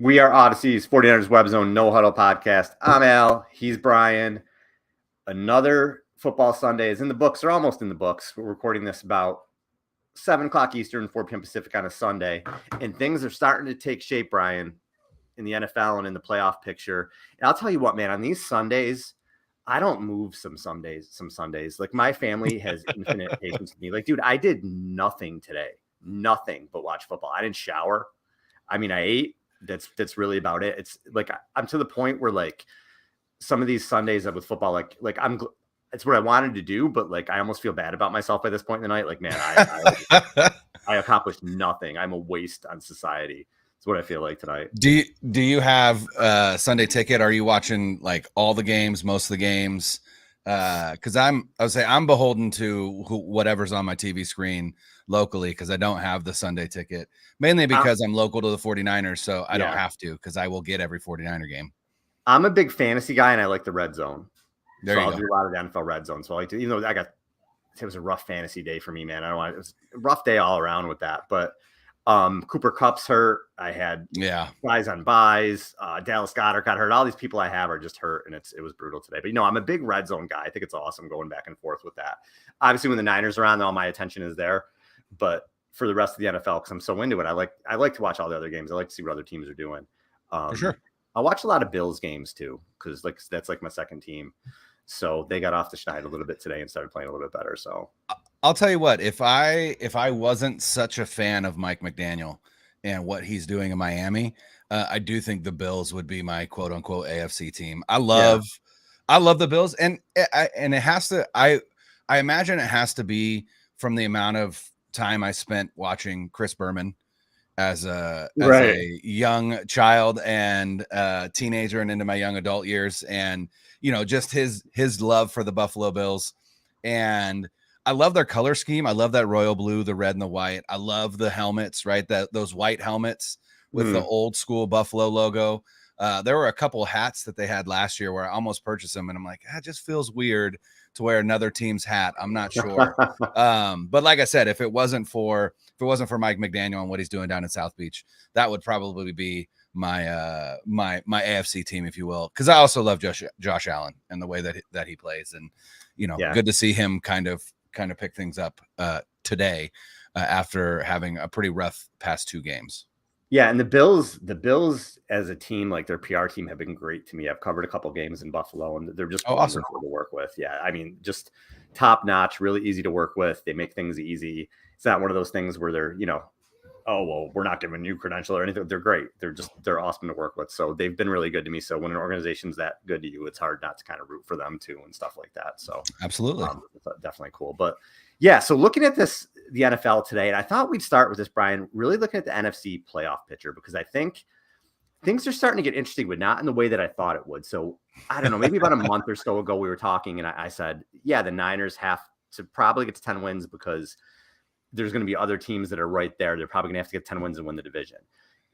We are Odyssey's 49ers Web Zone No Huddle podcast. I'm Al. He's Brian. Another football Sunday is in the books, or almost in the books. We're recording this about 7 o'clock Eastern, 4 p.m. Pacific on a Sunday. And things are starting to take shape, Brian, in the NFL and in the playoff picture. And I'll tell you what, man, on these Sundays, I don't move some Sundays. Like, my family has infinite patience with me. Like, dude, I did nothing today. Nothing but watch football. I didn't shower. I mean, I ate. That's really about it. It's like I'm to the point where, like, some of these Sundays with football, like it's what I wanted to do, but like I almost feel bad about myself by this point in the night. Like, man, I accomplished nothing. I'm a waste on society. That's what I feel like tonight. Do you have a Sunday ticket? Are you watching like all the games, most of the games? Because I would say I'm beholden to whatever's on my TV screen locally, because I don't have the Sunday ticket, mainly because I'm local to the 49ers, so I don't have to, because I will get every 49er game. I'm a big fantasy guy, and I like the red zone. I'll do a lot of the NFL red zone. So I like to, even though it was a rough fantasy day for me, man. It was a rough day all around with that. But Cooper Kupp's hurt. I had guys on buys. Dallas Goedert got hurt. All these people I have are just hurt, and it was brutal today. But I'm a big red zone guy. I think it's awesome going back and forth with that. Obviously, when the Niners are on, all my attention is there. But for the rest of the NFL, because I'm so into it, I like to watch all the other games. I like to see what other teams are doing. For sure. I watch a lot of Bills games too, because that's like my second team. So they got off the schneid a little bit today and started playing a little bit better. So I'll tell you what, if I wasn't such a fan of Mike McDaniel and what he's doing in Miami, I do think the Bills would be my quote unquote AFC team. I love the Bills, and it has to. I imagine it has to be from the amount of time I spent watching Chris Berman as a young child and teenager and into my young adult years, and just his love for the Buffalo Bills. And I love their color scheme. I love that royal blue, the red and the white. I love the helmets, right? Those white helmets with the old school Buffalo logo. There were a couple hats that they had last year where I almost purchased them, and I'm like, it just feels weird to wear another team's hat. I'm not sure. But like I said, if it wasn't for Mike McDaniel and what he's doing down in South Beach, that would probably be my my AFC team, if you will. Because I also love Josh Allen and the way that he plays, and good to see him kind of pick things up today after having a pretty rough past 2 games. Yeah, and the Bills as a team, like their PR team, have been great to me. I've covered a couple games in Buffalo, and they're just awesome to work with. Yeah, I mean, just top notch, really easy to work with. They make things easy. It's not one of those things where they're, oh, well, we're not giving you credential or anything. They're great. They're awesome to work with. So they've been really good to me. So when an organization's that good to you, it's hard not to kind of root for them too and stuff like that. So absolutely, definitely cool. But yeah, so looking at the NFL today, and I thought we'd start with this, Brian, really looking at the NFC playoff picture, because I think things are starting to get interesting, but not in the way that I thought it would. So I don't know, maybe about a month or so ago, we were talking, and I said, the Niners have to probably get to 10 wins because there's going to be other teams that are right there. They're probably going to have to get 10 wins and win the division.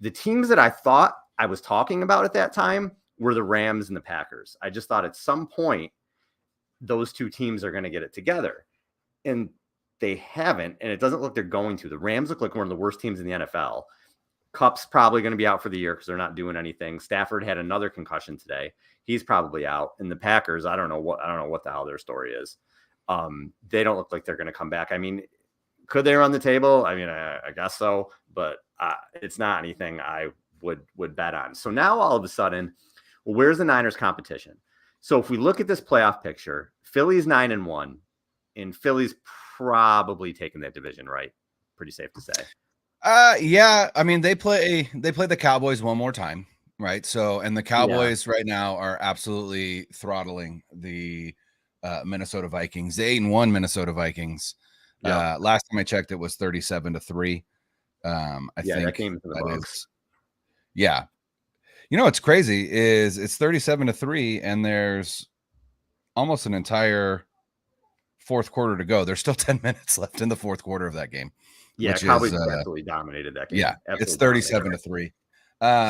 The teams that I thought I was talking about at that time were the Rams and the Packers. I just thought at some point those two teams are going to get it together. And they haven't, and it doesn't look they're going to. The Rams look like one of the worst teams in the NFL. Kupp's probably going to be out for the year because they're not doing anything. Stafford had another concussion today. He's probably out. And the Packers, I don't know what the hell their story is. They don't look like they're going to come back. I mean, could they run the table? I mean, I guess so, but it's not anything I would bet on. So now all of a sudden, where's the Niners competition? So if we look at this playoff picture, Philly's 9-1, and Philly's probably taking that division, right? Pretty safe to say. Yeah. I mean, they play the Cowboys one more time, right? So, and the Cowboys right now are absolutely throttling the Minnesota Vikings. The 8-1 Minnesota Vikings. Last time I checked, it was 37-3. I think that came to the Bucs. Yeah. What's crazy is it's 37-3, and there's almost an entire fourth quarter to go. There's still 10 minutes left in the fourth quarter of that game. Yeah, Cowboys absolutely dominated that game. Yeah, it's 37-3.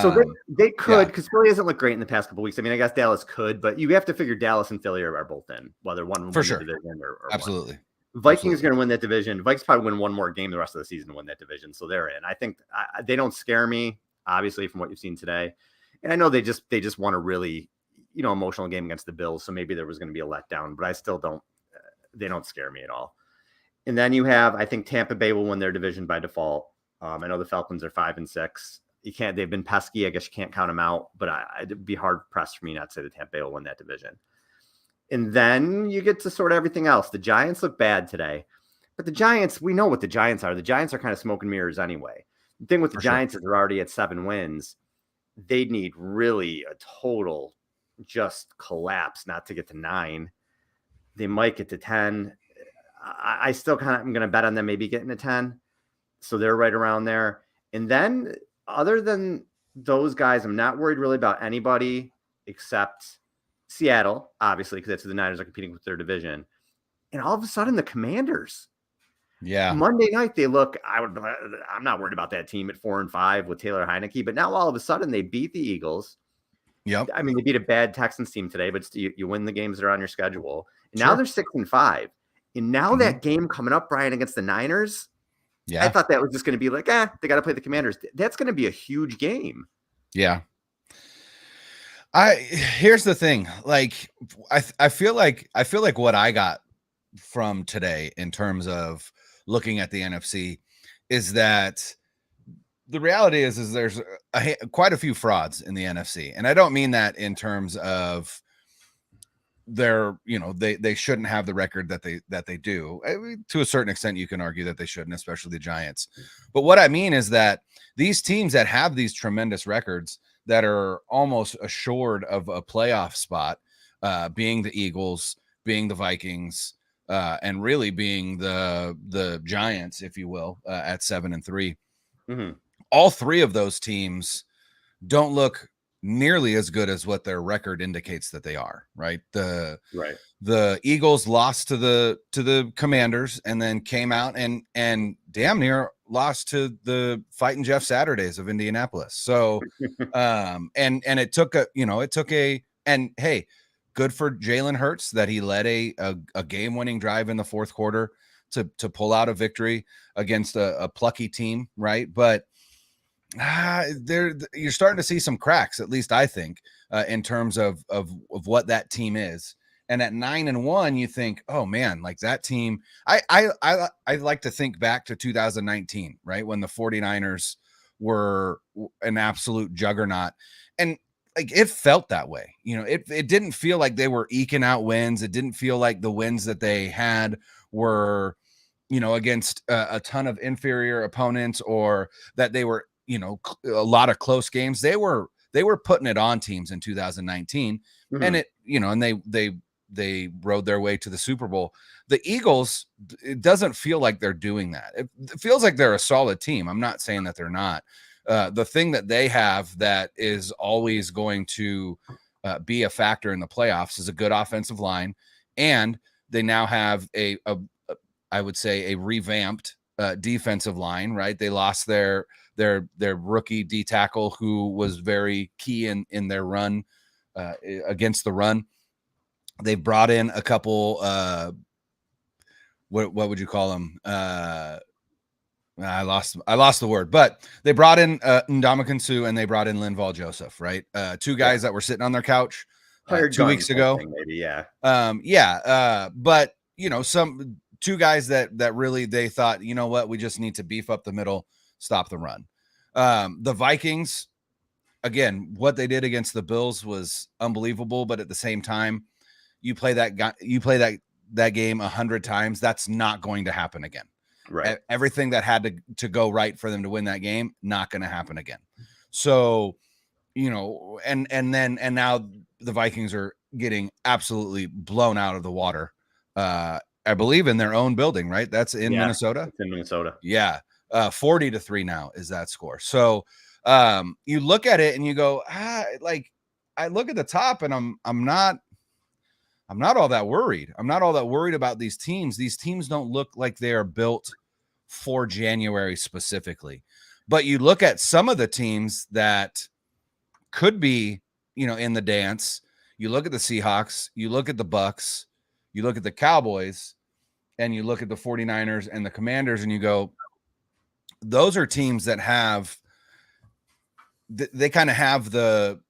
So they could, because Philly hasn't looked great in the past couple weeks. I mean, I guess Dallas could, but you have to figure Dallas and Philly are both in, whether one will win the division or absolutely. One. Vikings are going to win that division. Vikings probably win one more game the rest of the season to win that division, so they're in. I think they don't scare me. obviously, from what you've seen today. And I know they just won a really, emotional game against the Bills. So maybe there was going to be a letdown, but I still don't, they don't scare me at all. And then you have, I think Tampa Bay will win their division by default. I know the Falcons are 5-6. They've been pesky. I guess you can't count them out, but it'd be hard pressed for me not to say that Tampa Bay will win that division. And then you get to sort of everything else. The Giants look bad today, but the Giants, we know what the Giants are. The Giants are kind of smoke and mirrors anyway. The thing with the Giants is they're already at 7 wins. They need really a total just collapse not to get to 9. They might get to 10. I still kind of am going to bet on them maybe getting to 10. So they're right around there. And then other than those guys, I'm not worried really about anybody except Seattle, obviously, because that's who the Niners are competing with their division. And all of a sudden, the Commanders. Yeah. Monday night, they look, I'm not worried about that team at 4-5 with Taylor Heineke, but now all of a sudden they beat the Eagles. Yep. I mean, they beat a bad Texans team today, but you win the games that are on your schedule. And now they're 6-5. And now that game coming up, Brian, against the Niners, I thought that was just going to be like, they got to play the Commanders. That's going to be a huge game. Yeah. Here's the thing. Like, I feel like what I got from today in terms of looking at the NFC is that the reality is there's quite a few frauds in the NFC. And I don't mean that in terms of they shouldn't have the record that they do. I mean, to a certain extent, you can argue that they shouldn't, especially the Giants. But what I mean is that these teams that have these tremendous records that are almost assured of a playoff spot, being the Eagles, being the Vikings, and really being the Giants, if you will, at 7-3. All 3 of those teams don't look nearly as good as what their record indicates that they are. Right. The Eagles lost to the Commanders and then came out and damn near lost to the Fighting Jeff Saturdays of Indianapolis. So, and it took and hey, good for Jalen Hurts that he led a game-winning drive in the fourth quarter to pull out a victory against a plucky team. Right. But you're starting to see some cracks, at least I think, in terms of what that team is. And at 9-1, you think, oh man, like that team. I like to think back to 2019, right, when the 49ers were an absolute juggernaut, and like it felt that way. It didn't feel like they were eking out wins. It didn't feel like the wins that they had were, against a ton of inferior opponents, or that they were, a lot of close games. They were putting it on teams in 2019, and it, and they rode their way to the Super Bowl. The Eagles, it doesn't feel like they're doing that. It feels like they're a solid team. I'm not saying that they're not. The thing that they have that is always going to be a factor in the playoffs is a good offensive line, and they now have I would say a revamped defensive line. Right, they lost their rookie D tackle who was very key in their run against the run. They've brought in a couple. What would you call them? I lost the word, but they brought in Ndamukong Suh and they brought in Linval Joseph. Right, 2 guys that were sitting on their couch 2 weeks ago. Maybe, but some 2 guys that really they thought, you know what, we just need to beef up the middle, stop the run. The Vikings, again, what they did against the Bills was unbelievable, but at the same time, you play that game 100 times, that's not going to happen again. Right. Everything that had to go right for them to win that game, not going to happen again. So, and now the Vikings are getting absolutely blown out of the water. I believe in their own building, right? That's in Minnesota. It's in Minnesota. Yeah. 40-3 now is that score. So you look at it and you go, like I look at the top and I'm not all that worried. I'm not all that worried about these teams. These teams don't look like they are built for January specifically. But you look at some of the teams that could be, in the dance. You look at the Seahawks, you look at the Bucks, you look at the Cowboys, and you look at the 49ers and the Commanders, and you go, those are teams that have they kind of have the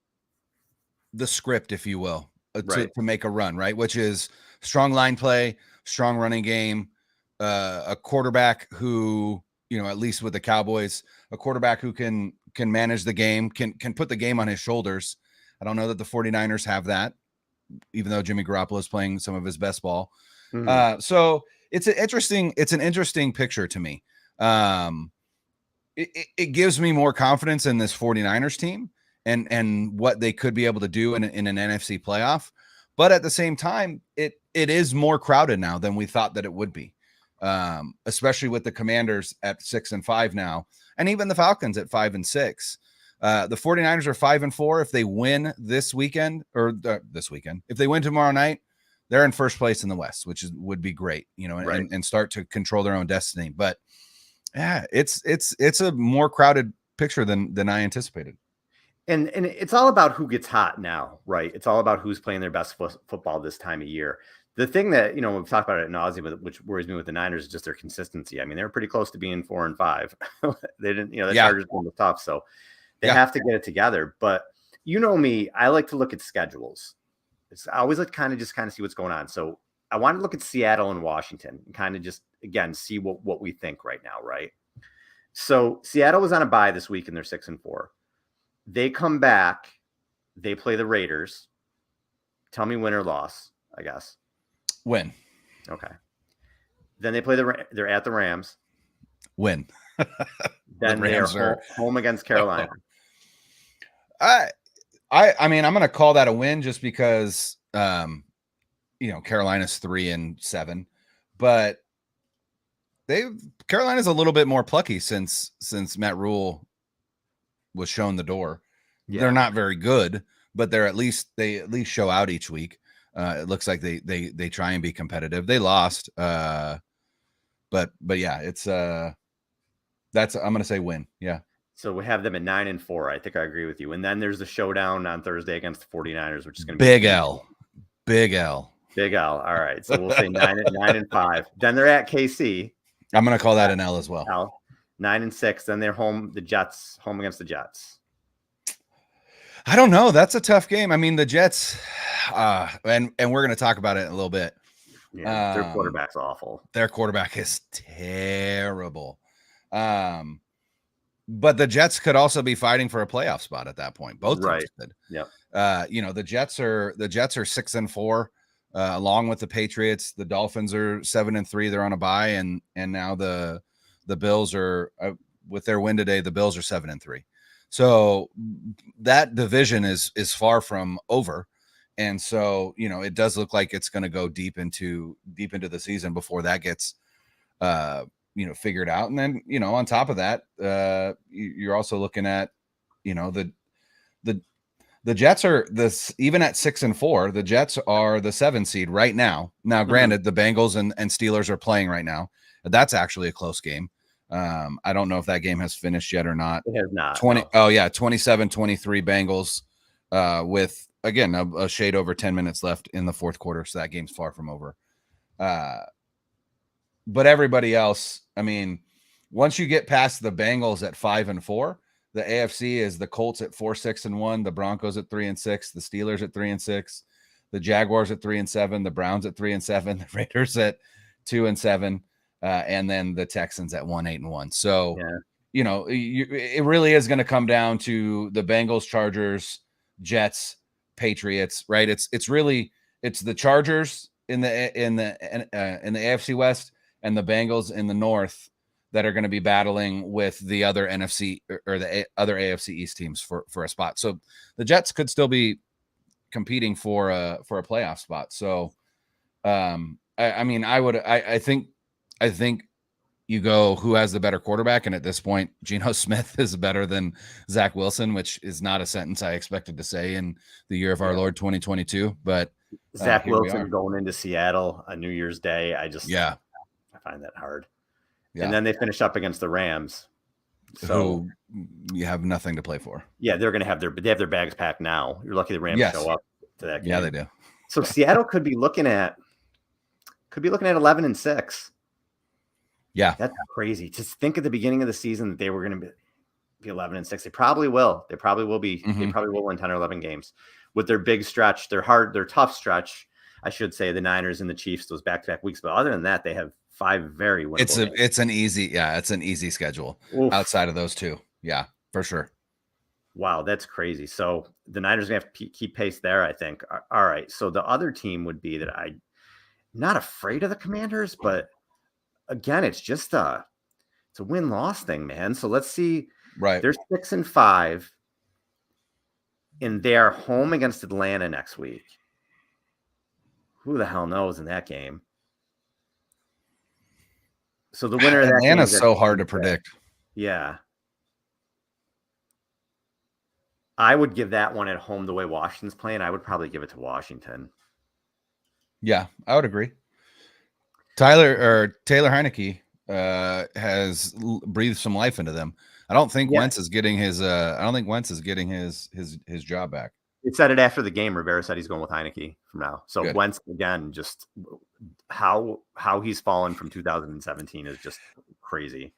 script, if you will, Right. to make a run, right? Which is strong line play, strong running game, a quarterback who, at least with the Cowboys, a quarterback who can manage the game, can put the game on his shoulders. I don't know that the 49ers have that, even though Jimmy Garoppolo is playing some of his best ball. Mm-hmm. So it's an interesting picture to me. It gives me more confidence in this 49ers team and what they could be able to do in an NFC playoff. But at the same time, it is more crowded now than we thought that it would be, especially with the Commanders at 6-5 now, and even the Falcons at 5-6. The 49ers are 5-4. If they win this weekend, if they win tomorrow night, they're in first place in the West, which would be great, Right. and start to control their own destiny. But yeah, it's a more crowded picture than I anticipated. And it's all about who gets hot now, right? It's all about who's playing their best football this time of year. The thing that, we've talked about it ad nauseum, which worries me with the Niners, is just their consistency. I mean, they're pretty close to being 4-5. They didn't, the Chargers were tough, so they have to get it together. But me, I like to look at schedules. I always like to see what's going on. So I want to look at Seattle and Washington and kind of just, again, see what we think right now, right? So Seattle was on a bye this week and they're 6-4. They come back, they play the Raiders. Tell me win or loss, I guess. Win. Okay. Then they play they're at the Rams. Win. Then they're home against Carolina. I mean, I'm going to call that a win just because, Carolina's 3-7, but Carolina's a little bit more plucky since Matt Rule was shown the door. Yeah. They're not very good, but they at least show out each week. It looks like they try and be competitive. They lost, but yeah, it's I'm going to say win. Yeah. So we have them at 9-4. I think I agree with you. And then there's the showdown on Thursday against the 49ers, which is going to be Big L. All right. So we'll say 9-5. Then they're at KC. I'm going to call that an L as well. 9-6. Then they're home against the Jets. I don't know. That's a tough game. I mean, the Jets, and we're going to talk about it in a little bit. Yeah, their quarterback's awful. Their quarterback is terrible. But the Jets could also be fighting for a playoff spot at that point. Both teams could. Yeah. The Jets are 6-4, along with the Patriots. The Dolphins are 7-3. They're on a bye, and now the Bills are with their win today. The Bills are 7-3. So that division is far from over, and so it does look like it's going to go deep into the season before that gets figured out. And then, on top of that, you're also looking at, the Jets are even at 6-4, the Jets are the 7 seed right now. Now, granted, the Bengals and Steelers are playing right now. That's actually a close game. I don't know if that game has finished yet or not. It has not. 27-23 Bengals, with, again, a shade over 10 minutes left in the fourth quarter. So that game's far from over. But everybody else, I mean, once you get past the Bengals at 5-4, the AFC is the Colts at 4-6-1, the Broncos at 3-6, the Steelers at 3-6, the Jaguars at 3-7, the Browns at 3-7, the Raiders at 2-7, and then the Texans at 1-8-1. So, it really is going to come down to the Bengals, Chargers, Jets, Patriots, right? It's the Chargers in the AFC West and the Bengals in the North that are going to be battling with the other NFC or the other AFC East teams for a spot. So the Jets could still be competing for a playoff spot. So, I think you go who has the better quarterback. And at this point, Geno Smith is better than Zach Wilson, which is not a sentence I expected to say in the year of our Lord 2022. But Zach Wilson going into Seattle on New Year's Day, I find that hard. Yeah. And then they finish up against the Rams. So you have nothing to play for. Yeah, they're going to have their bags packed now. You're lucky the Rams show up to that game. Yeah, they do. So Seattle could be looking at 11-6. Yeah. That's crazy. Just think at the beginning of the season that they were going to be be 11-6. They probably will. They probably will be. Mm-hmm. They probably will win 10 or 11 games with their big stretch, their tough stretch. I should say the Niners and the Chiefs, those back-to-back weeks. But other than that, they have 5 very winnable games. It's an easy schedule. Oof. Outside of those two. Yeah, for sure. Wow, that's crazy. So the Niners are going to have to keep pace there, I think. All right. So the other team would be that I'm not afraid of the Commanders, but again, it's just it's a win-loss thing, man. So let's see. Right. They're 6-5, and they are home against Atlanta next week. Who the hell knows in that game? So the winner of that game is so hard to predict. Yeah. I would give that one at home the way Washington's playing. I would probably give it to Washington. Yeah, I would agree. Taylor Heineke has breathed some life into them. I don't think Wentz is getting his. I don't think Wentz is getting his job back. He said it after the game. Rivera said he's going with Heineke from now. So Good. Wentz again, just how he's fallen from 2017 is just crazy.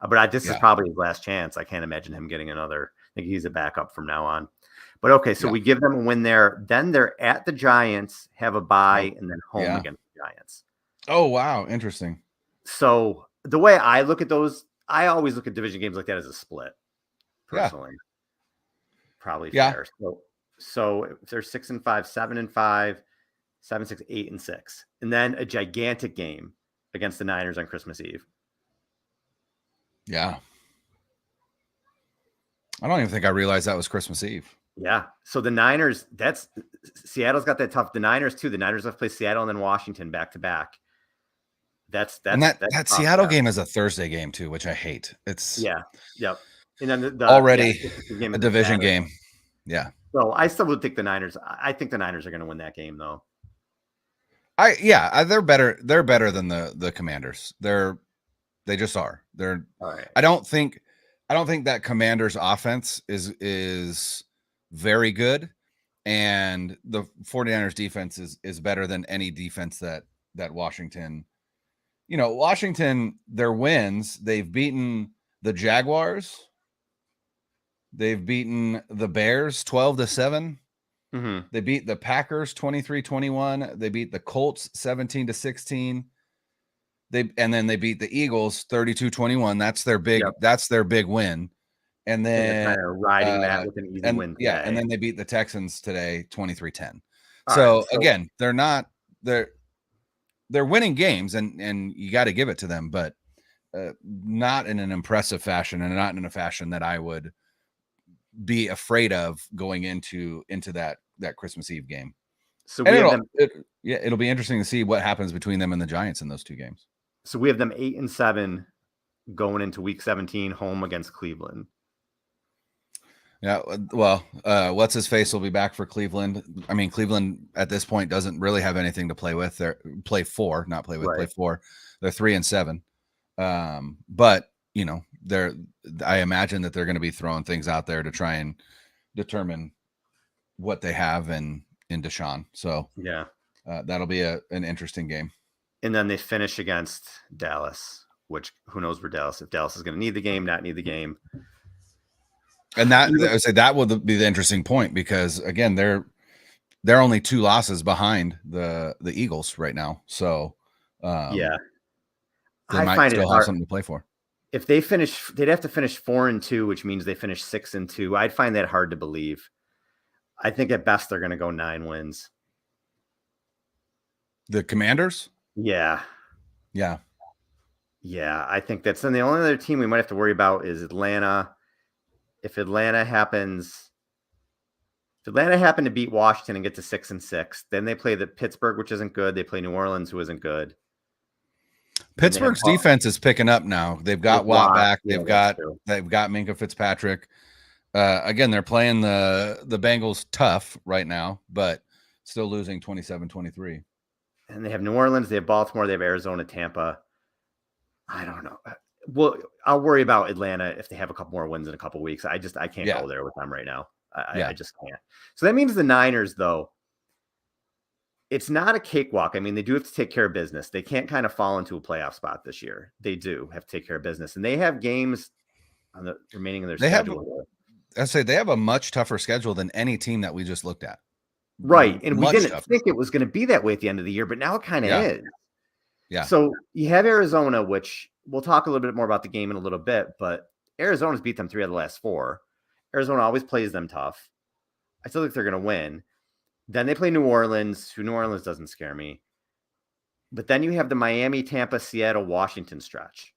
But this is probably his last chance. I can't imagine him getting another. I think he's a backup from now on. But okay, so we give them a win there. Then they're at the Giants, have a bye, and then home against the Giants. Oh, wow. Interesting. So the way I look at those, I always look at division games like that as a split, personally. Yeah. Probably fair. So if they're 6-5, 7-5, 7-6, 8-6, and then a gigantic game against the Niners on Christmas Eve. Yeah. I don't even think I realized that was Christmas Eve. Yeah. So the Niners, Seattle's got that tough. The Niners too. The Niners have played Seattle and then Washington back to back. That's that Seattle game is a Thursday game too, which I hate. It's yep. And then already a division game. Yeah. So I still would think the Niners. I think the Niners are going to win that game though. They're better. They're better than the Commanders. They just are. They're. All right. I don't think that Commanders offense is very good, and the 49ers defense is better than any defense that Washington. Washington, their wins, they've beaten the Jaguars. They've beaten the Bears 12-7. Mm-hmm. They beat the Packers 23-21. They beat the Colts 17-16. And then they beat the Eagles 32-21. That's their big win. And then kind of riding that with an easy win. Yeah, and then they beat the Texans today 23-10. So again, they're winning games, and you got to give it to them, but not in an impressive fashion, and not in a fashion that I would be afraid of going into that Christmas Eve game. So it'll be interesting to see what happens between them and the Giants in those two games. So we have them 8-7 going into week 17 home against Cleveland. Yeah, well, what's his face will be back for Cleveland. I mean, Cleveland at this point doesn't really have anything to play with. Play for. They're 3-7. But I imagine that they're going to be throwing things out there to try and determine what they have in Deshaun. So that'll be an interesting game. And then they finish against Dallas, which who knows where if Dallas is going to need the game, not need the game. And I would say that will be the interesting point, because again, they're only 2 losses behind the Eagles right now. So they might still have something to play for. If they finish, they'd have to finish 4-2, which means they finish 6-2. I'd find that hard to believe. I think at best they're going to go 9 wins. The Commanders? Yeah. Yeah. Yeah, I think that's. And the only other team we might have to worry about is Atlanta. If Atlanta happened to beat Washington and get to 6-6, then they play the Pittsburgh, which isn't good. They play New Orleans, who isn't good. Pittsburgh's defense is picking up now. They've got Watt back. They've got Minkah Fitzpatrick. Again, they're playing the Bengals tough right now, but still losing 27-23. And they have New Orleans, they have Baltimore, they have Arizona, Tampa. I don't know. Well, I'll worry about Atlanta if they have a couple more wins in a couple weeks. I can't go there with them right now. I just can't. So that means the Niners, though, it's not a cakewalk. I mean, they do have to take care of business. They can't kind of fall into a playoff spot this year. They do have to take care of business. And they have games on the remaining of their They schedule. I say they have a much tougher schedule than any team that we just looked at. Right. And we Much didn't tougher. think it was going to be that way at the end of the year, but now it kind of is. Yeah. So you have Arizona, which we'll talk a little bit more about the game in a little bit, but Arizona's beat them 3 out of the last 4. Arizona always plays them tough. I still think they're going to win. Then they play New Orleans, who New Orleans doesn't scare me. But then you have the Miami, Tampa, Seattle, Washington stretch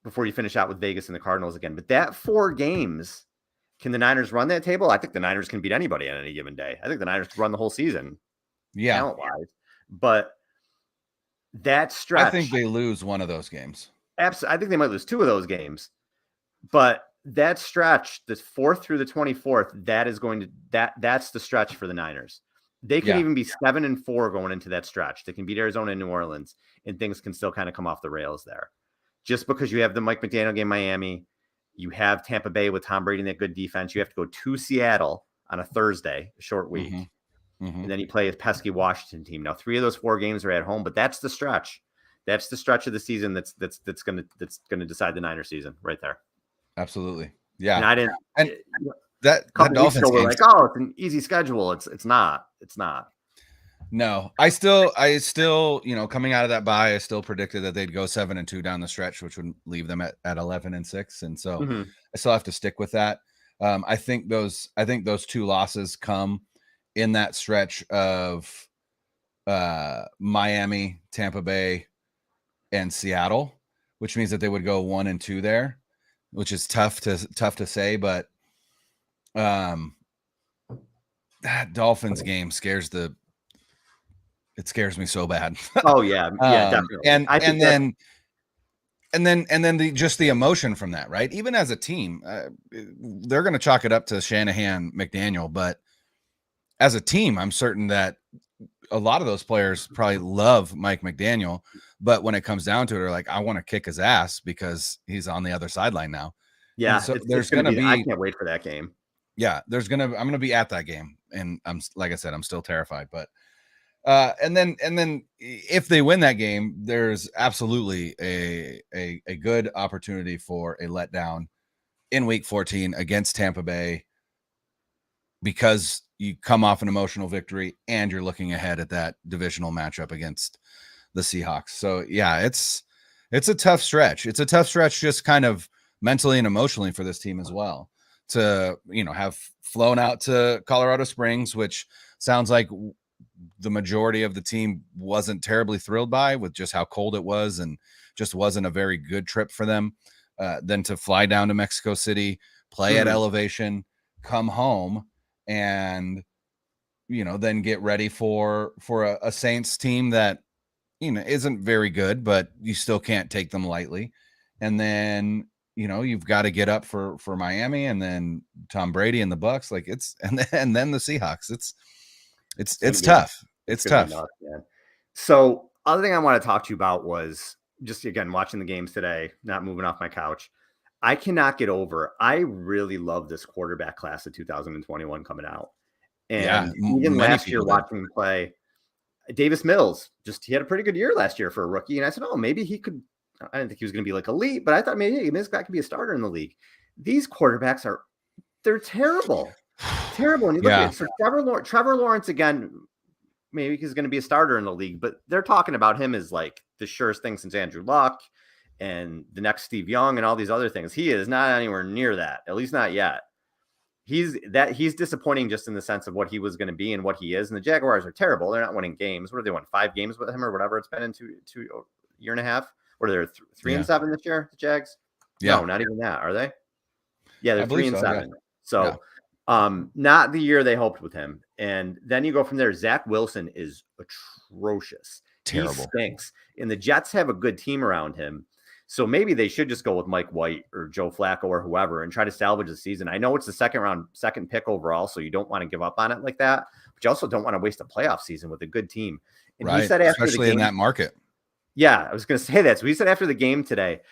before you finish out with Vegas and the Cardinals again. But that 4 games, can the Niners run that table? I think the Niners can beat anybody on any given day. I think the Niners can run the whole season, talent-wise. But that stretch, I think they lose one of those games. Absolutely, I think they might lose 2 of those games. But that stretch, the 4th through the 24th, that's the stretch for the Niners. They can even be 7-4 going into that stretch. They can beat Arizona and New Orleans, and things can still kind of come off the rails there. Just because you have the Mike McDaniel game, Miami, you have Tampa Bay with Tom Brady and that good defense. You have to go to Seattle on a Thursday, a short week, and then you play a pesky Washington team. Now, 3 of those 4 games are at home, but that's the stretch. That's the stretch of the season that's going to decide the Niners season right there. Absolutely, yeah. And I didn't. And that Dolphins game, we're like, oh, it's an easy schedule. It's not. It's not. No, I still, coming out of that bye, I still predicted that they'd go 7-2 down the stretch, which would leave them at 11-6, and so I still have to stick with that. I think those 2 losses come in that stretch of Miami, Tampa Bay, and Seattle, which means that they would go 1-2 there, which is tough to say, but that Dolphins game scares me so bad. Oh yeah, definitely. And then the emotion from that, right? Even as a team, they're going to chalk it up to Shanahan, McDaniel, but as a team, I'm certain that a lot of those players probably love Mike McDaniel, but when it comes down to it, they're like, I want to kick his ass because he's on the other sideline now. Yeah, so there's going to be. I can't wait for that game. Yeah, I'm going to be at that game, and like I said, I'm still terrified, but. And then if they win that game, there's absolutely a good opportunity for a letdown in week 14 against Tampa Bay, because you come off an emotional victory and you're looking ahead at that divisional matchup against the Seahawks. So yeah, it's a tough stretch. It's a tough stretch just kind of mentally and emotionally for this team as well, to, have flown out to Colorado Springs, which sounds like the majority of the team wasn't terribly thrilled by, with just how cold it was and just wasn't a very good trip for them. Then to fly down to Mexico City, play at elevation, come home, and, then get ready for a Saints team that, isn't very good, but you still can't take them lightly. And then, you've got to get up for Miami, and then Tom Brady and the Bucs, and then the Seahawks. It's tough. It's tough. Nuts, man. So other thing I want to talk to you about was just, again, watching the games today, not moving off my couch. I cannot get over. I really love this quarterback class of 2021 coming out. And even last year watching him play, Davis Mills, he had a pretty good year last year for a rookie. And I said, oh, maybe he could. I didn't think he was going to be like elite, but I thought maybe, hey, this guy could be a starter in the league. These quarterbacks they're terrible. Terrible. And you look at it. So Trevor Lawrence, again, maybe he's going to be a starter in the league, but they're talking about him as like the surest thing since Andrew Luck and the next Steve Young and all these other things. He is not anywhere near that, at least not yet. He's disappointing just in the sense of what he was going to be and what he is. And the Jaguars are terrible. They're not winning games. What are they won? 5 games with him or whatever it's been in two year and a half. What are they 3-7 this year? The Jags? Yeah. No, not even that. Are they? Yeah, they're 3-7. Yeah. So not the year they hoped with him. And then you go from there. Zach Wilson is atrocious. Terrible. He stinks. And the Jets have a good team around him. So maybe they should just go with Mike White or Joe Flacco or whoever and try to salvage the season. I know it's the second pick overall, so you don't want to give up on it like that, but you also don't want to waste a playoff season with a good team. And right. He said after especially the game, in that market. Yeah, I was going to say that. So he said after the game today,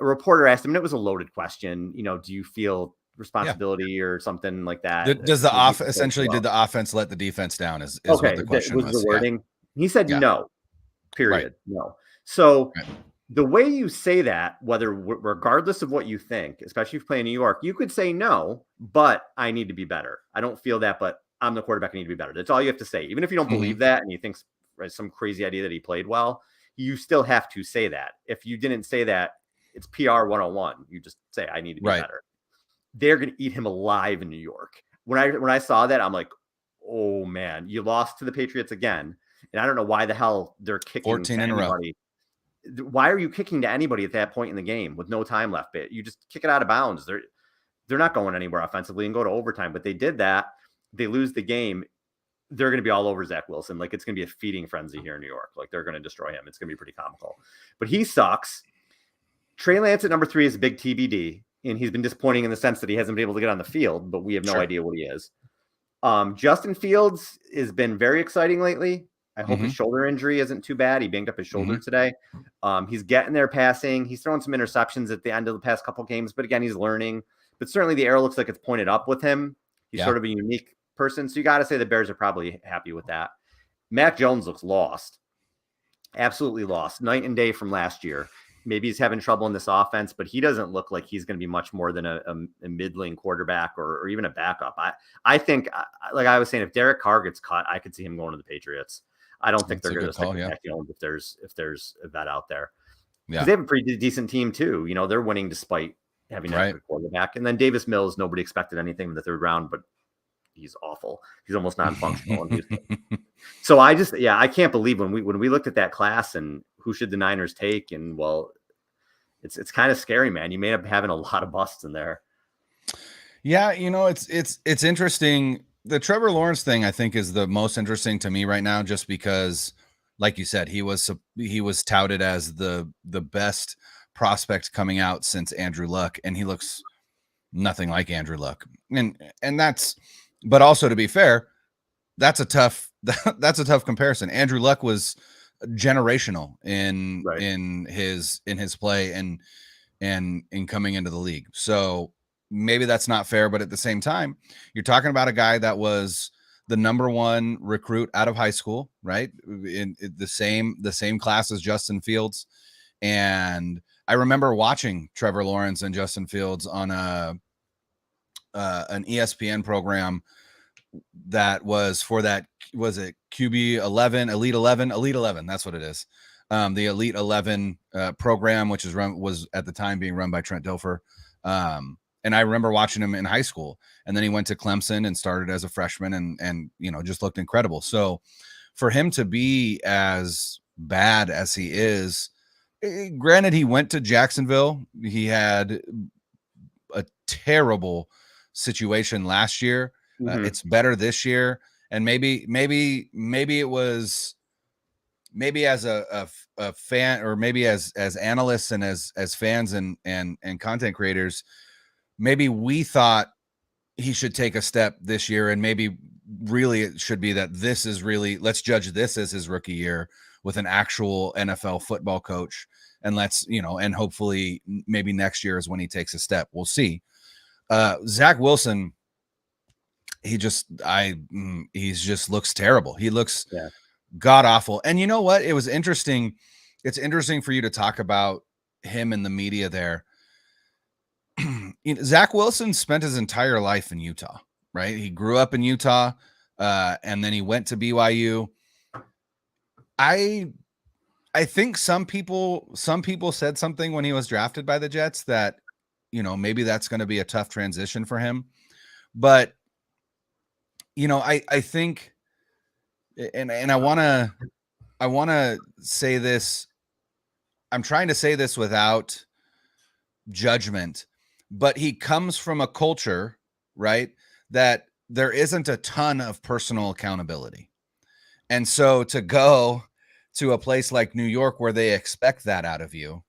a reporter asked him, and it was a loaded question, do you feel responsibility or something like that? Does the did the offense let the defense down? Is okay, what the question was the wording. Yeah. He said no, period. Right. No. So the way you say that, regardless of what you think, especially if you play in New York, you could say no, but I need to be better. I don't feel that, but I'm the quarterback. I need to be better. That's all you have to say. Even if you don't believe that and you think some crazy idea that he played well, you still have to say that. If you didn't say that, it's PR 101. You just say, I need to be better. They're going to eat him alive in New York. When I saw that, I'm like, oh man, you lost to the Patriots again. And I don't know why the hell they're kicking 14 in anybody. A row. Why are you kicking to anybody at that point in the game with no time left? You just kick it out of bounds. They're not going anywhere offensively and go to overtime. But they did that. They lose the game. They're going to be all over Zach Wilson. Like, it's going to be a feeding frenzy here in New York. Like, they're going to destroy him. It's going to be pretty comical. But he sucks. Trey Lance at number 3 is a big TBD. And he's been disappointing in the sense that he hasn't been able to get on the field, but we have no idea what he is. Justin Fields has been very exciting lately. I hope his shoulder injury isn't too bad. He banged up his shoulder today. He's getting there passing. He's throwing some interceptions at the end of the past couple games, but again, he's learning. But certainly the arrow looks like it's pointed up with him. He's sort of a unique person. So you got to say the Bears are probably happy with that. Mac Jones looks lost. Absolutely lost. Night and day from last year. Maybe he's having trouble in this offense, but he doesn't look like he's going to be much more than a middling quarterback or even a backup. I think, like I was saying, if Derek Carr gets cut, I could see him going to the Patriots. I don't think they're going to stick with Mac Jones if there's a vet out there. Because they have a pretty decent team too. You know, they're winning despite having a quarterback. And then Davis Mills, nobody expected anything in the 3rd round, but he's awful. He's almost non-functional. So I can't believe when we looked at that class and who should the Niners take? And well, it's kind of scary, man. You may end up having a lot of busts in there. Yeah, you know, it's interesting. The Trevor Lawrence thing, I think, is the most interesting to me right now, just because, like you said, he was touted as the best prospect coming out since Andrew Luck, and he looks nothing like Andrew Luck. And that's, but also, to be fair, that's a tough comparison. Andrew Luck was generational in his play and in coming into the league. So maybe that's not fair, but at the same time, you're talking about a guy that was the number 1 recruit out of high school, right? In the same class as Justin Fields. And I remember watching Trevor Lawrence and Justin Fields on an ESPN program that was for that, was it QB 11, Elite 11? That's what it is. The Elite 11 program, which was at the time being run by Trent Dilfer. And I remember watching him in high school, and then he went to Clemson and started as a freshman and you know, just looked incredible. So for him to be as bad as he is, granted, he went to Jacksonville. He had a terrible situation last year. It's better this year. And maybe it was, maybe as a fan, or maybe as analysts and as fans and content creators, maybe we thought he should take a step this year, and maybe really it should be that this is really, let's judge this as his rookie year with an actual NFL football coach. And let's, you know, and hopefully maybe next year is when he takes a step. We'll see. Zach Wilson, he just looks terrible. He looks god awful. And you know what? It was interesting. It's interesting for you to talk about him in the media there. Zach Wilson spent his entire life in Utah, right? He grew up in Utah, and then he went to BYU. I think some people said something when he was drafted by the Jets that, you know, maybe that's going to be a tough transition for him. But, you know, I think, and I want to say this, I'm trying to say this without judgment, but he comes from a culture, right, that there isn't a ton of personal accountability. And so to go to a place like New York where they expect that out of you,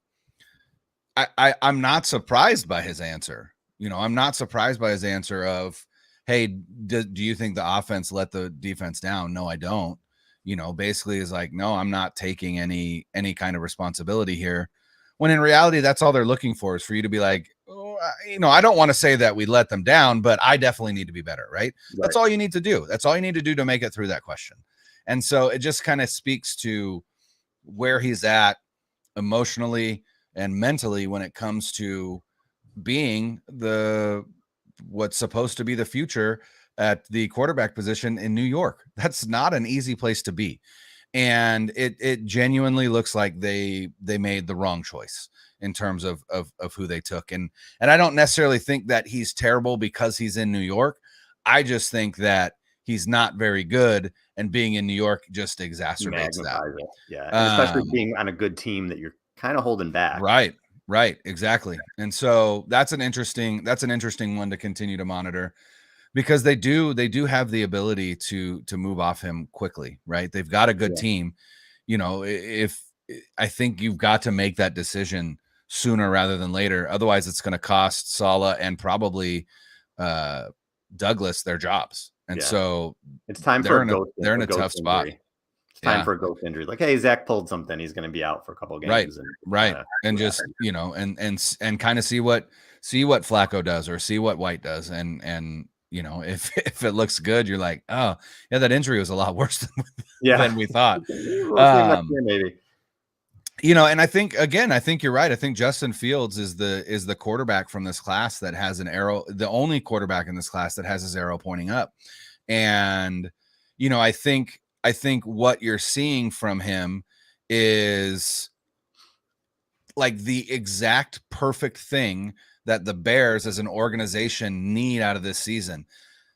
I'm not surprised by his answer. You know, I'm not surprised by his answer of, hey, do you think the offense let the defense down? No, I don't. You know, basically is like, no, I'm not taking any kind of responsibility here. When in reality, that's all they're looking for, is for you to be like, oh, you know, I don't want to say that we let them down, but I definitely need to be better, right? That's all you need to do. That's all you need to do to make it through that question. And so it just kind of speaks to where he's at emotionally and mentally when it comes to being what's supposed to be the future at the quarterback position in New York. That's not an easy place to be. And it genuinely looks like they made the wrong choice in terms of who they took. And I don't necessarily think that he's terrible because he's in New York. I just think that he's not very good, and being in New York just exacerbates that. It. Yeah. And especially being on a good team that you're kind of holding back. Right. Exactly. And so that's an interesting one to continue to monitor, because they do have the ability to move off him quickly, right? They've got a good team. You know, if I think you've got to make that decision sooner rather than later. Otherwise, it's going to cost Saleh and probably Douglas their jobs. And so it's time they're in a tough spot. It's time for a ghost injury. Like, hey, Zach pulled something. He's going to be out for a couple of games. Right. And just, you know, and kind of see what Flacco does or see what White does. And, you know, if it looks good, you're like, oh yeah, that injury was a lot worse than we thought. Maybe. You know, and I think you're right. I think Justin Fields is the quarterback from this class that has an arrow, the only quarterback in this class that has his arrow pointing up. And, you know, I think what you're seeing from him is like the exact perfect thing that the Bears as an organization need out of this season.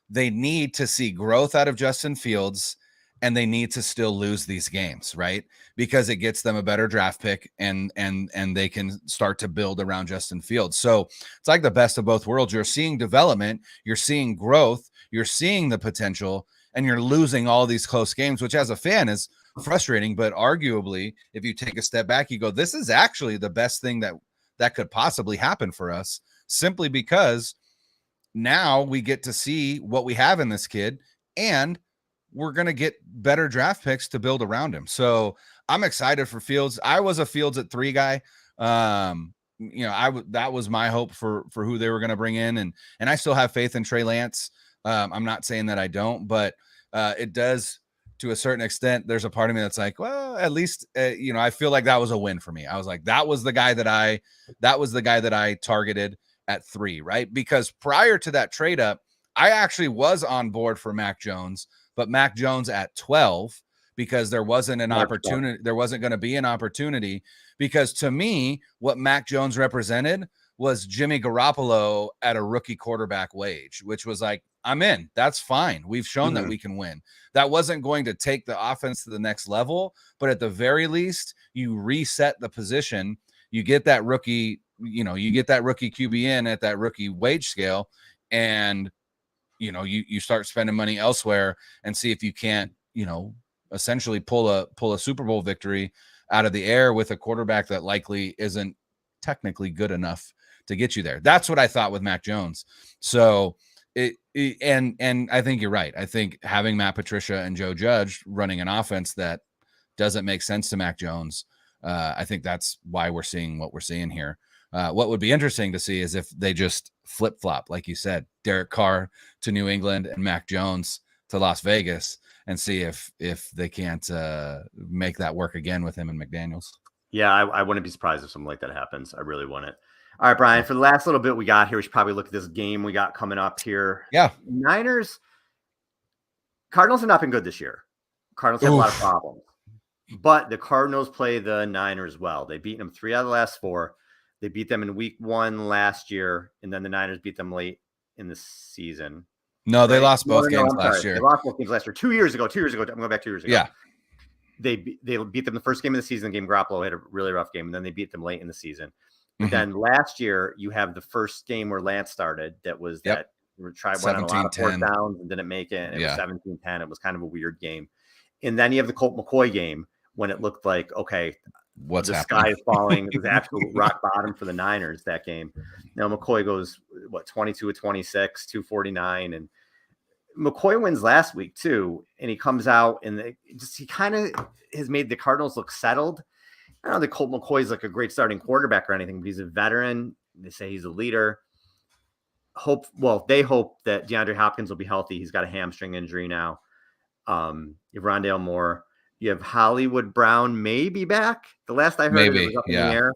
They need to see growth out of Justin Fields, and they need to still lose these games, right? Because it gets them a better draft pick, and they can start to build around Justin Fields. So it's like the best of both worlds. You're seeing development, you're seeing growth, you're seeing the potential, and you're losing all these close games, which as a fan is frustrating. But arguably, if you take a step back, you go, this is actually the best thing that could possibly happen for us, simply because now we get to see what we have in this kid, and we're going to get better draft picks to build around him. So I'm excited for Fields. I was a Fields at 3 guy. You know, that was my hope for who they were going to bring in. And I still have faith in Trey Lance. I'm not saying that I don't, but it does to a certain extent. There's a part of me that's like, well, at least, you know, I feel like that was a win for me. I was like, that was the guy that I targeted at 3, right? Because prior to that trade up, I actually was on board for Mac Jones, but Mac Jones at 12, because there wasn't an opportunity. There wasn't going to be an opportunity, because to me, what Mac Jones represented was Jimmy Garoppolo at a rookie quarterback wage, which was like, I'm in. That's fine. We've shown that we can win. That wasn't going to take the offense to the next level, but at the very least, you reset the position. You get that rookie, you know, you get that rookie QB in at that rookie wage scale, and you know, you start spending money elsewhere and see if you can't, you know, essentially pull a Super Bowl victory out of the air with a quarterback that likely isn't technically good enough to get you there. That's what I thought with Mac Jones. So and I think you're right. I think having Matt Patricia and Joe Judge running an offense that doesn't make sense to Mac Jones, I think that's why we're seeing what we're seeing here. What would be interesting to see is if they just flip-flop, like you said, Derek Carr to New England and Mac Jones to Las Vegas, and see if they can't make that work again with him and McDaniels. Yeah, I wouldn't be surprised if something like that happens. I really wouldn't. All right, Brian, for the last little bit we got here, we should probably look at this game we got coming up here. Yeah. Cardinals have not been good this year. Cardinals have a lot of problems. But the Cardinals play the Niners well. They beat them 3 out of the last 4. They beat them in week 1 last year, and then the Niners beat them late in the season. No, they lost both games last year. They lost both games last year. 2 years ago. I'm going back 2 years ago. Yeah. They beat them the first game of the season. Game Garoppolo had a really rough game, and then they beat them late in the season. But then last year, you have the first game where Lance started. That was that went on a lot of 4th downs and didn't make it. And it was 17-10. It was kind of a weird game. And then you have the Colt McCoy game when it looked like, okay, what's the sky is falling. It was absolute rock bottom for the Niners that game. Now McCoy goes 22 of 26, 249, and McCoy wins last week too. And he comes out and he kind of has made the Cardinals look settled. I don't know that Colt McCoy is like a great starting quarterback or anything, but he's a veteran. They say he's a leader. They hope that DeAndre Hopkins will be healthy. He's got a hamstring injury now. You have Rondale Moore. You have Hollywood Brown maybe back. The last I heard, it was up in the air.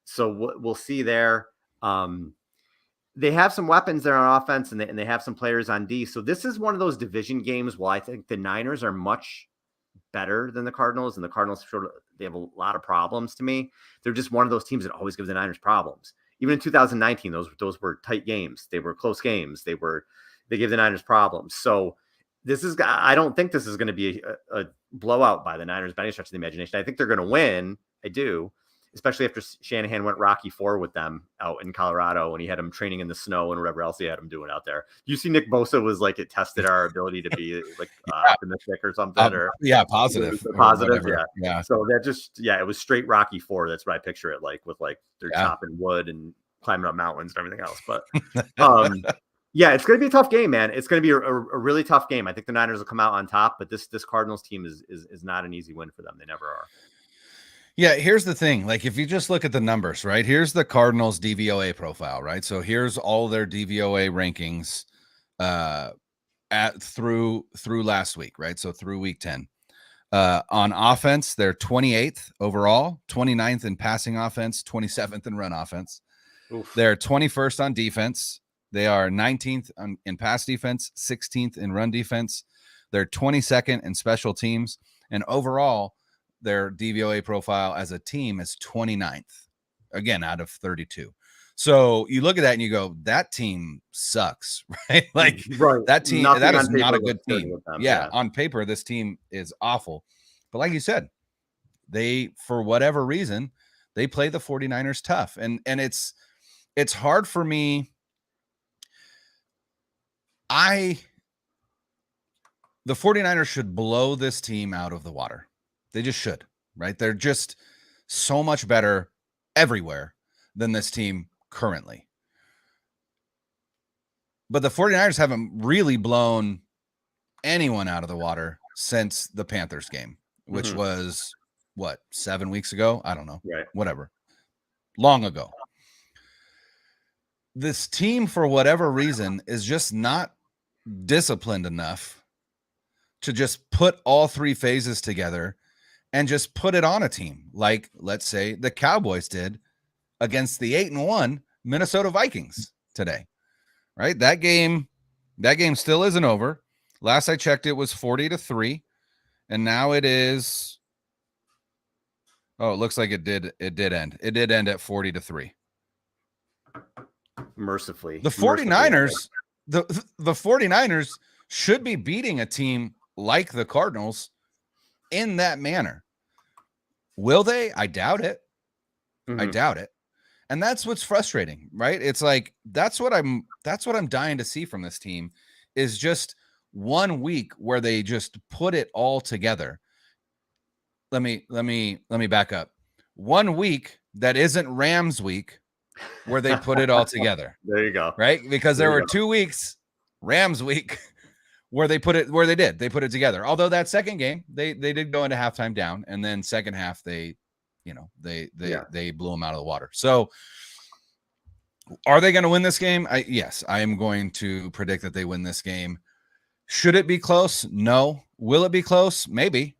So we'll see there. They have some weapons there on offense, and they have some players on D. So this is one of those division games where I think the Niners are much better than the Cardinals, and the Cardinals they have a lot of problems to me. They're just one of those teams that always gives the Niners problems. Even in 2019, those were tight games. They were close games. They give the Niners problems. So I don't think this is going to be a blowout by the Niners by any stretch of the imagination. I think they're going to win. I do, especially after Shanahan went Rocky IV with them out in Colorado when he had them training in the snow and whatever else he had them doing out there. You see, Nick Bosa was like, it tested our ability to be like optimistic or something, or positive. Yeah. So it was straight Rocky IV. That's what I picture it like, with like they're chopping wood and climbing up mountains and everything else. But yeah, it's going to be a tough game, man. It's going to be a really tough game. I think the Niners will come out on top, but this Cardinals team is not an easy win for them. They never are. Yeah, here's the thing. Like, if you just look at the numbers, right? Here's the Cardinals DVOA profile, right? So here's all their DVOA rankings through last week, right? So through week 10. On offense, they're 28th overall, 29th in passing offense, 27th in run offense. Oof. They're 21st on defense. They are 19th in pass defense, 16th in run defense. They're 22nd in special teams. And overall, their DVOA profile as a team is 29th, again, out of 32. So you look at that and you go, that team sucks, right? Like, that team, that is not a good team. Yeah, on paper, this team is awful. But like you said, they, for whatever reason, they play the 49ers tough. And it's hard for me. The 49ers should blow this team out of the water. They just should, right? They're just so much better everywhere than this team currently. But the 49ers haven't really blown anyone out of the water since the Panthers game, which was, 7 weeks ago? I don't know. Right. Whatever. Long ago. This team, for whatever reason, is just not disciplined enough to just put all three phases together and just put it on a team like, let's say, the Cowboys did against the 8-1 Minnesota Vikings today, right? That game still isn't over. Last I checked, it was 40-3, and now it is. Oh, it looks like it did end. It did end at 40-3. Mercifully, the 49ers, the 49ers should be beating a team like the Cardinals in that manner. Will they? I doubt it. I doubt it. And that's what's frustrating, right? It's like, that's what I'm dying to see from this team, is just 1 week where they just put it all together. Let me back up. 1 week that isn't Rams week where they put it all together. There you go. Right? Because there were 2 weeks, Rams week, where they put it together. Although that second game, they did go into halftime down, and then second half they blew them out of the water. So are they going to win this game? Yes, I am going to predict that they win this game. Should it be close? No. Will it be close? Maybe.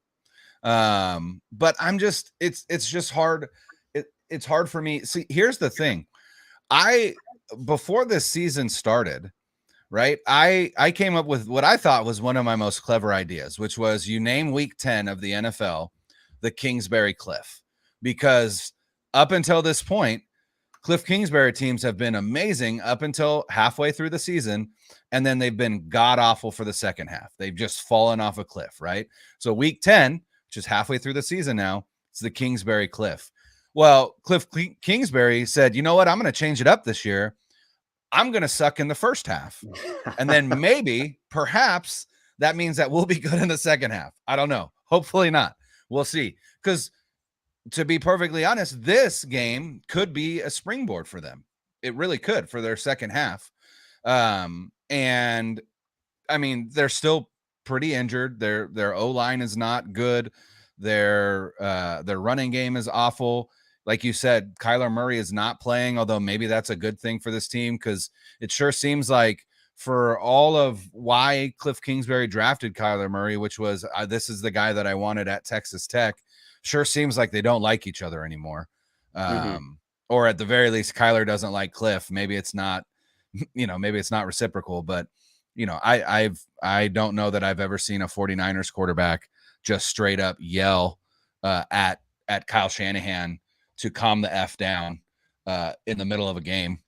But it's just hard. It's hard for me. See, here's the thing. Before this season started, right, I came up with what I thought was one of my most clever ideas, which was, you name week 10 of the NFL the Kingsbury Cliff, because up until this point, Cliff Kingsbury teams have been amazing up until halfway through the season, and then they've been god-awful for the second half. They've just fallen off a cliff, right? So week 10, which is halfway through the season now, it's the Kingsbury Cliff. Well, Cliff Kingsbury said, you know what? I'm going to change it up this year. I'm going to suck in the first half. And then maybe, perhaps, that means that we'll be good in the second half. I don't know. Hopefully not. We'll see. Because to be perfectly honest, this game could be a springboard for them. It really could, for their second half. And I mean, they're still pretty injured. Their O-line is not good. Their running game is awful. Like you said, Kyler Murray is not playing, although maybe that's a good thing for this team, because it sure seems like for all of why Cliff Kingsbury drafted Kyler Murray, which was this is the guy that I wanted at Texas Tech, sure seems like they don't like each other anymore. Or at the very least, Kyler doesn't like Cliff. Maybe it's not, maybe it's not reciprocal, but I don't know that I've ever seen a 49ers quarterback just straight up yell at Kyle Shanahan to calm the F down in the middle of a game.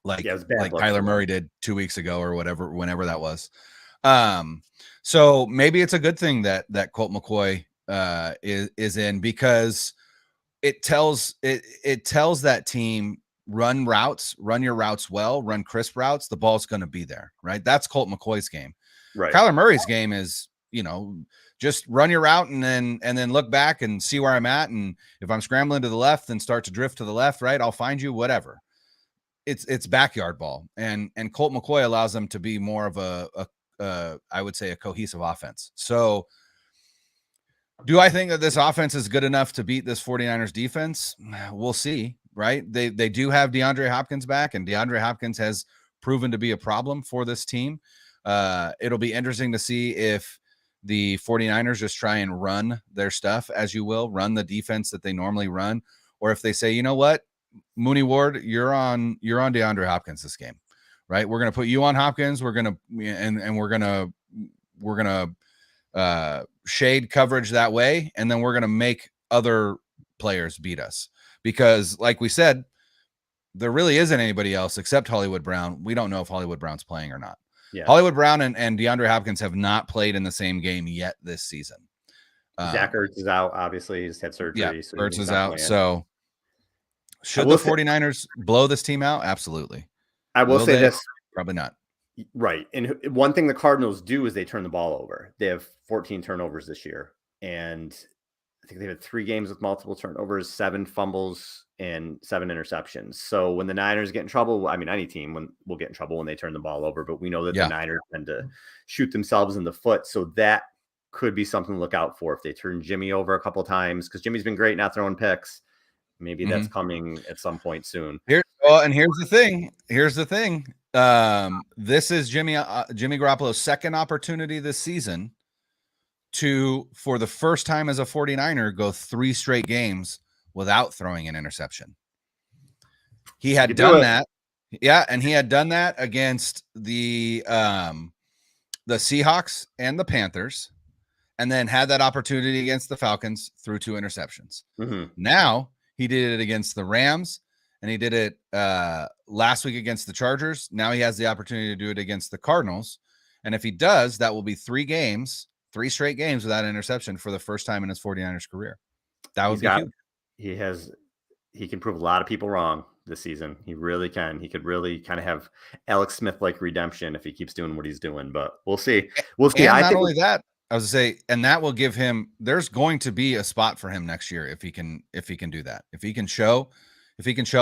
Like Kyler Murray did 2 weeks ago or whenever that was. So maybe it's a good thing that Colt McCoy is in, because it tells that team, run your routes well, run crisp routes. The ball's going to be there, right? That's Colt McCoy's game. Right. Kyler Murray's game is, just run your route and then look back and see where I'm at. And if I'm scrambling to the left, then start to drift to the left, right? I'll find you, whatever. It's backyard ball. And Colt McCoy allows them to be more of I would say a cohesive offense. So do I think that this offense is good enough to beat this 49ers defense? We'll see, right? They do have DeAndre Hopkins back, and DeAndre Hopkins has proven to be a problem for this team. It'll be interesting to see if the 49ers just try and run their stuff, as you will, run the defense that they normally run, or if they say, you know what, Mooney Ward, you're on DeAndre Hopkins this game, right? We're going to put you on Hopkins. We're going to shade coverage that way, and then we're going to make other players beat us, because like we said, there really isn't anybody else except Hollywood Brown. We don't know if Hollywood Brown's playing or not. Yeah. Hollywood Brown and DeAndre Hopkins have not played in the same game yet this season. Zach Ertz is out, obviously. He just had surgery. Yeah, so Ertz is out. So should the 49ers blow this team out? Absolutely. I will say this. Probably not. Right. And one thing the Cardinals do is they turn the ball over. They have 14 turnovers this year. And I think they had 3 games with multiple turnovers, 7 fumbles, and 7 interceptions. So when the Niners get in trouble, I mean, any team will get in trouble when they turn the ball over, but we know that the Niners tend to shoot themselves in the foot. So that could be something to look out for if they turn Jimmy over a couple of times, because Jimmy's been great not throwing picks. Maybe that's coming at some point soon. Here's the thing. This is Jimmy Garoppolo's second opportunity this season to, for the first time as a 49er, go 3 straight games without throwing an interception. He had done that. Yeah. And he had done that against the Seahawks and the Panthers, and then had that opportunity against the Falcons through 2 interceptions. Now he did it against the Rams, and he did it last week against the Chargers. Now he has the opportunity to do it against the Cardinals. And if he does, that will be 3 straight games without an interception for the first time in his 49ers career. That would be huge. He can prove a lot of people wrong this season. He really can. He could really kind of have Alex Smith-like redemption if he keeps doing what he's doing, but we'll see. We'll see. And not only that, I was to say, and that will give him, there's going to be a spot for him next year if he can do that. If he can show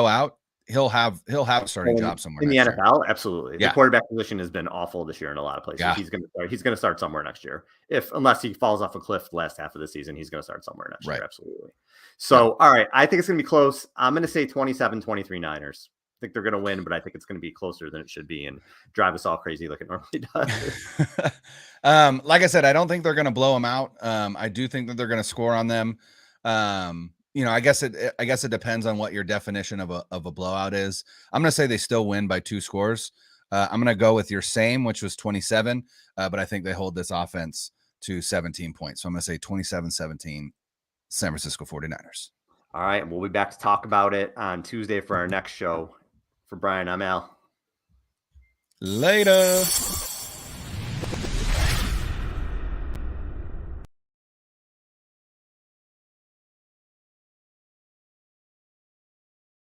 out, he'll have a starting job somewhere in the NFL. Year. Absolutely. Yeah. The quarterback position has been awful this year in a lot of places. Yeah. He's going to start somewhere next year. Unless he falls off a cliff the last half of the season, he's going to start somewhere next year. Absolutely. So, all right, I think it's going to be close. I'm going to say 27-23 Niners. I think they're going to win, but I think it's going to be closer than it should be and drive us all crazy like it normally does. Like I said, I don't think they're going to blow them out. I do think that they're going to score on them. I guess it depends on what your definition of a blowout is. I'm going to say they still win by 2 scores. I'm going to go with your same, which was 27, but I think they hold this offense to 17 points. So I'm going to say 27-17 San Francisco 49ers. All right. We'll be back to talk about it on Tuesday for our next show. For Brian, I'm Al. Later.